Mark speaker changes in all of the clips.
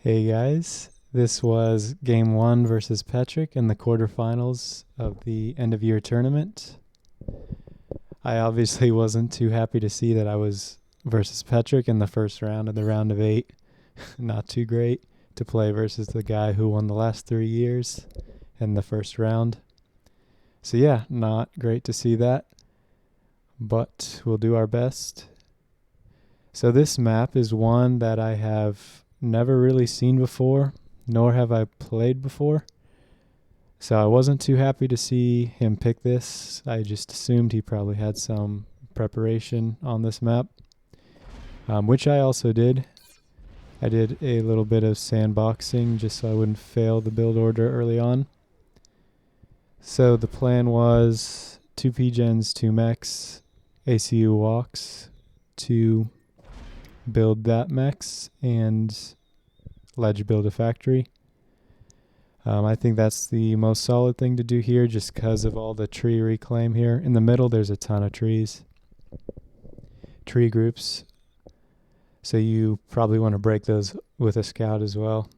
Speaker 1: Hey guys, this was game 1 versus Petric in the quarterfinals of the end of year tournament. I obviously wasn't too happy to see that I was versus Petric in the first round of the round of 8. Not too great to play versus the guy who won the last 3 years in the first round. So yeah, not great to see that, but we'll do our best. So this map is one that I have never really seen before, nor have I played before. So I wasn't too happy to see him pick this. I just assumed he probably had some preparation on this map, which I also did. I did a little bit of sandboxing just so I wouldn't fail the build order early on. So the plan was 2 P-gens, 2 mechs, ACU walks to build that mechs and ledge build a factory. I think that's the most solid thing to do here just because of all the tree reclaim here. In the middle there's a ton of trees, tree groups, so you probably want to break those with a scout as well.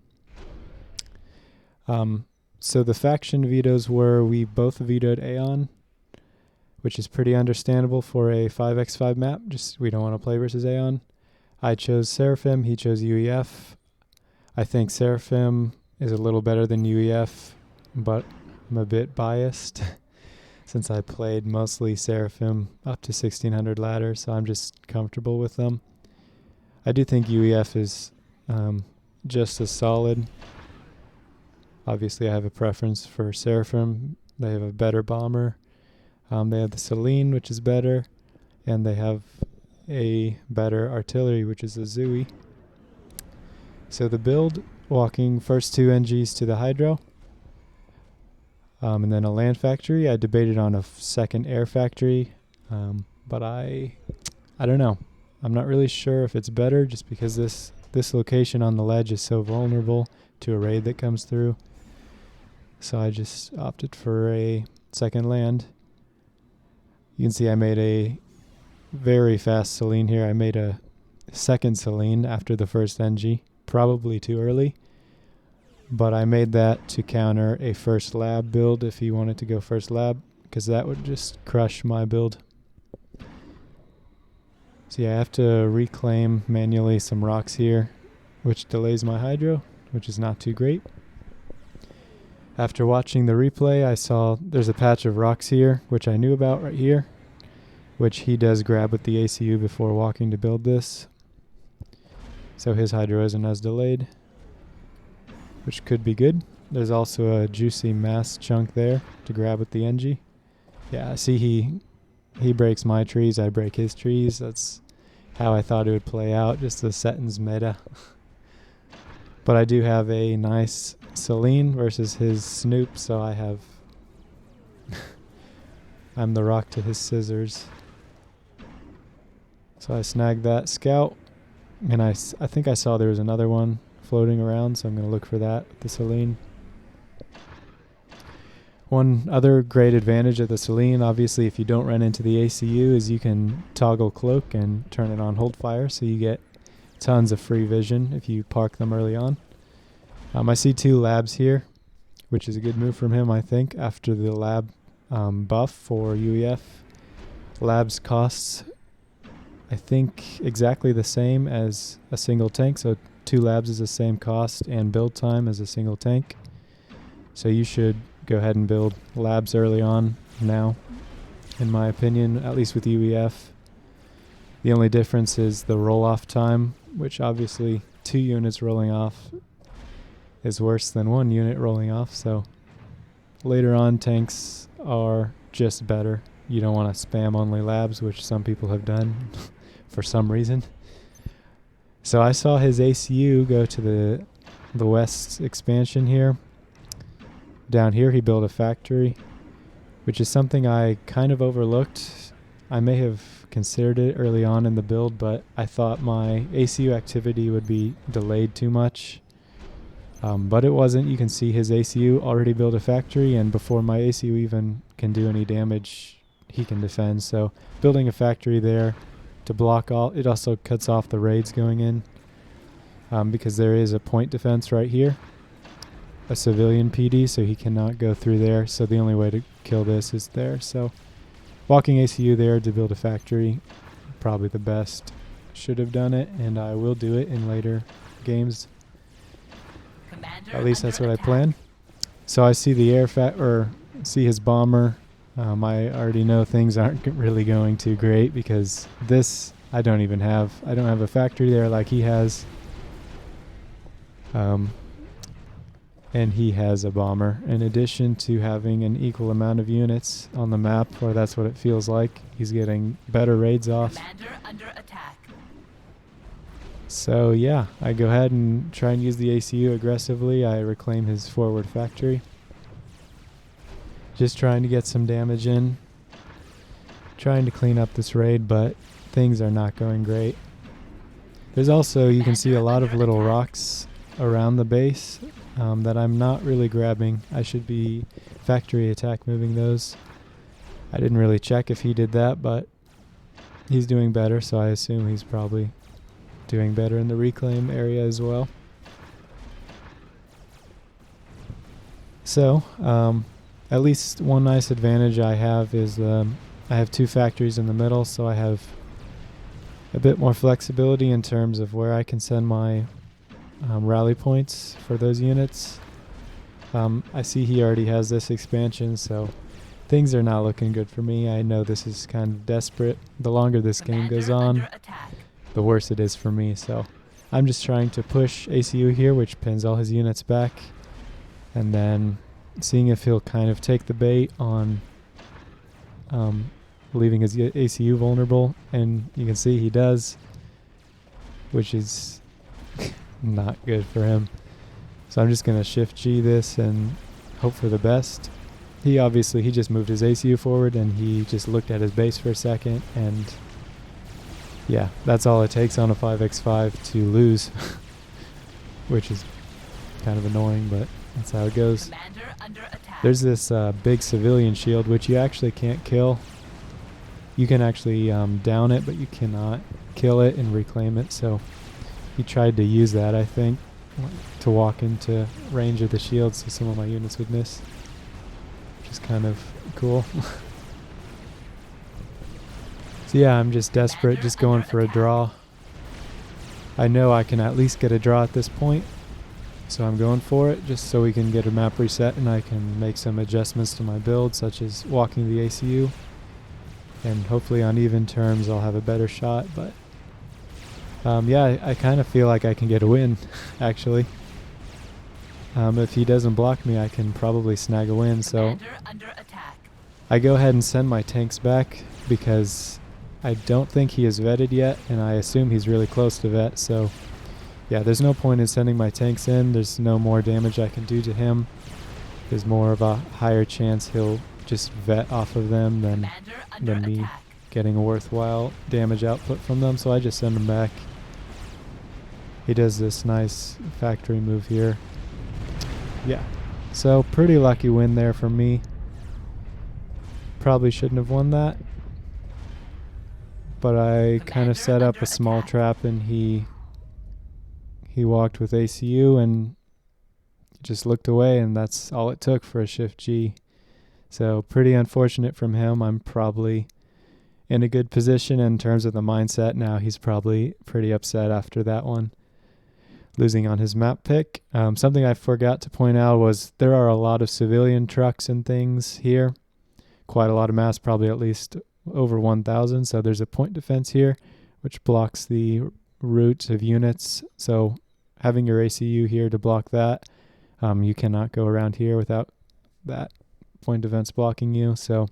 Speaker 1: So the faction vetoes were, we both vetoed Aeon, which is pretty understandable for a 5x5 map, just we don't want to play versus Aeon. I chose Seraphim, he chose UEF. I think Seraphim is a little better than UEF, but I'm a bit biased since I played mostly Seraphim up to 1600 ladder, so I'm just comfortable with them. I do think UEF is just as solid. Obviously I have a preference for Seraphim. They have a better bomber. They have the Celine, which is better, and they have a better artillery, which is a Zooey. So the build, walking first 2 NGs to the Hydro, and then a land factory. I debated on a second air factory, but I don't know. I'm not really sure if it's better just because this location on the ledge is so vulnerable to a raid that comes through. So I just opted for a second land. You can see I made a very fast Celine here. I made a second Celine after the first NG. Probably too early, but I made that to counter a first lab build if he wanted to go first lab, because that would just crush my build. So yeah, I have to reclaim manually some rocks here, which delays my hydro, which is not too great. After watching the replay, I saw there's a patch of rocks here, which I knew about right here, which he does grab with the ACU before walking to build this. So his hydro isn't as delayed, which could be good. There's also a juicy mass chunk there to grab with the NG. Yeah, see he breaks my trees, I break his trees. That's how I thought it would play out, just the Setton's meta. But I do have a nice Celine versus his Snoop, so I have I'm the rock to his scissors. So I snagged that scout. And I think I saw there was another one floating around, so I'm going to look for that with the Celine. One other great advantage of the Celine, obviously if you don't run into the ACU, is you can toggle cloak and turn it on hold fire, so you get tons of free vision if you park them early on. I see 2 labs here, which is a good move from him, I think, after the lab buff for UEF. Labs costs, I think, exactly the same as a single tank, so 2 labs is the same cost and build time as a single tank. So you should go ahead and build labs early on now, in my opinion, at least with UEF. The only difference is the roll-off time, which obviously 2 units rolling off is worse than 1 unit rolling off, so later on tanks are just better. You don't want to spam only labs, which some people have done for some reason. So I saw his ACU go to the west expansion here. Down here he built a factory, which is something I kind of overlooked. I may have considered it early on in the build, but I thought my ACU activity would be delayed too much. But it wasn't. You can see his ACU already built a factory, and before my ACU even can do any damage, he can defend. So building a factory there to block all, it also cuts off the raids going in. because there is a point defense right here, a civilian PD, so he cannot go through there. So the only way to kill this is there. So walking ACU there to build a factory, probably the best. Should have done it, and I will do it in later games.
Speaker 2: Commander
Speaker 1: At least that's what
Speaker 2: under
Speaker 1: I plan. So I see the see his bomber. I already know things aren't really going too great because this I don't have a factory there like he has. And he has a bomber in addition to having an equal amount of units on the map, or that's what it feels like. He's getting better raids off.
Speaker 2: Commander under attack.
Speaker 1: So yeah, I go ahead and try and use the ACU aggressively. I reclaim his forward factory. Just trying to get some damage in. Trying to clean up this raid, but things are not going great. There's also, you can see a lot of little rocks around the base that I'm not really grabbing. I should be factory attack moving those. I didn't really check if he did that, but he's doing better, so I assume he's probably doing better in the reclaim area as well. So, at least one nice advantage I have is I have two factories in the middle, so I have a bit more flexibility in terms of where I can send my rally points for those units. I see he already has this expansion, so things are not looking good for me. I know this is kind of desperate. The longer this game goes on, the worse it is for me. So I'm just trying to push ACU here, which pins all his units back, and then seeing if he'll kind of take the bait on leaving his ACU vulnerable, and you can see he does, which is not good for him. So I'm just going to shift G this and hope for the best. He just moved his ACU forward and he just looked at his base for a second, and yeah, that's all it takes on a 5x5 to lose, which is kind of annoying, but that's how it goes. There's this big civilian shield, which you actually can't kill. You can actually down it, but you cannot kill it and reclaim it. So he tried to use that, I think, to walk into range of the shield so some of my units would miss, which is kind of cool. So yeah, I'm just desperate, just going for a draw. I know I can at least get a draw at this point, so I'm going for it just so we can get a map reset and I can make some adjustments to my build, such as walking the ACU, and hopefully on even terms I'll have a better shot. But yeah, I kind of feel like I can get a win, actually. If he doesn't block me, I can probably snag a win. So I go ahead and send my tanks back because I don't think he is vetted yet, and I assume he's really close to vet. So yeah, there's no point in sending my tanks in. There's no more damage I can do to him. There's more of a higher chance he'll just vet off of them than me getting a worthwhile damage output from them. So I just send him back. He does this nice factory move here. Yeah, so pretty lucky win there for me. Probably shouldn't have won that, but I kind of set up a small trap, and he walked with ACU and just looked away, and that's all it took for a shift G. So pretty unfortunate from him. I'm probably in a good position in terms of the mindset now. He's probably pretty upset after that one, losing on his map pick. Something I forgot to point out was there are a lot of civilian trucks and things here. Quite a lot of mass, probably at least over 1,000. So there's a point defense here, which blocks the route of units. So having your ACU here to block that, you cannot go around here without that point defense blocking you. So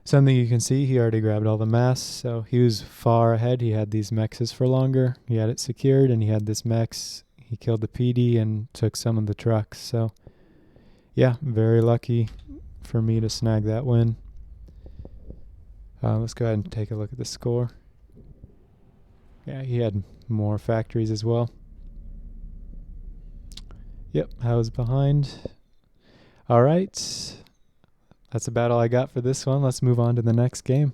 Speaker 1: something you can see, he already grabbed all the mass, so he was far ahead. He had these mexes for longer. He had it secured, and he had this mex. He killed the PD and took some of the trucks. So yeah, very lucky for me to snag that win. Let's go ahead and take a look at the score. Yeah, he had more factories as well. Yep, I was behind. All right. That's about all I got for this one. Let's move on to the next game.